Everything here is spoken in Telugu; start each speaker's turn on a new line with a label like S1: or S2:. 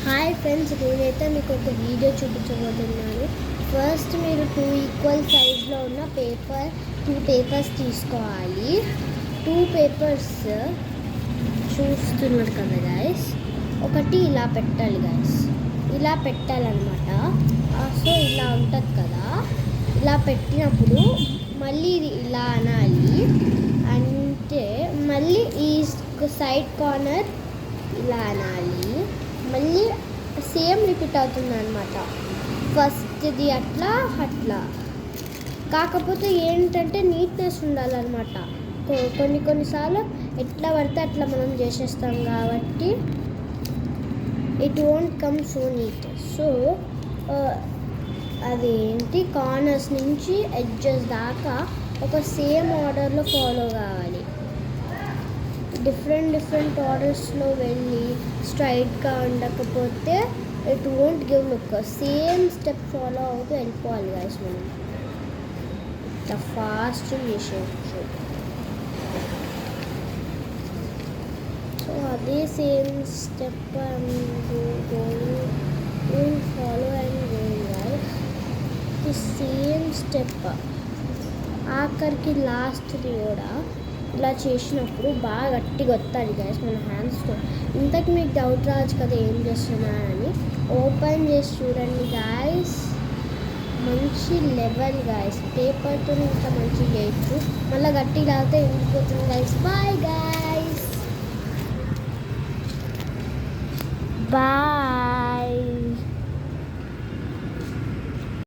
S1: హాయ్ ఫ్రెండ్స్, నేనైతే మీకు ఒక వీడియో చూపించబోతున్నాను. ఫస్ట్ మీరు 2 ఈక్వల్ సైజ్లో ఉన్న టూ పేపర్స్ తీసుకోవాలి. 2 పేపర్స్ చూస్తున్నారు కదా గైస్, ఒకటి ఇలా పెట్టాలి గైస్, ఇలా పెట్టాలన్నమాట. సో ఇలా ఉంటుంది కదా, ఇలా పెట్టినప్పుడు మళ్ళీ ఇది ఇలా అనాలి. అంటే మళ్ళీ ఈ సైడ్ కార్నర్ ఇలా అనాలి. మళ్ళీ సేమ్ రిపీట్ అవుతుంది అనమాట. ఫస్ట్ది అట్లా కాకపోతే ఏంటంటే నీట్నెస్ ఉండాలన్నమాట. కొన్నిసార్లు ఎట్లా పడితే అట్లా మనం చేసేస్తాం కాబట్టి it won't come so neat. So అదేంటి, కార్నర్స్ నుంచి ఎడ్జెస్ దాకా ఒక సేమ్ ఆర్డర్లో ఫాలో కావాలి. డిఫరెంట్ ఆర్డర్స్లో వెళ్ళి స్ట్రైట్గా ఉండకపోతే it won't give look. Same step follow అవుతూ వెళ్ళిపోవాలి గైస్. మనం ఇట్లా ఫాస్ట్ చేసేయచ్చు. సో అదే same step follow and going guys. The same step ఆఖరికి లాస్ట్ది కూడా ఇలా చేసినప్పుడు బాగా గట్టిగా వస్తుంది గైస్ మన హ్యాండ్స్తో. ఇంతకు మీకు డౌట్ రావచ్చు కదా ఏం చేస్తున్నానని. ఓపెన్ చేసి చూడండి గైస్, మంచి లెవెల్ గైస్. పేపర్తో ఇంకా మంచిగా చేయొచ్చు. మళ్ళీ గట్టిగా లాగితే ఎండిపోతుంది గైస్. Bye guys, bye.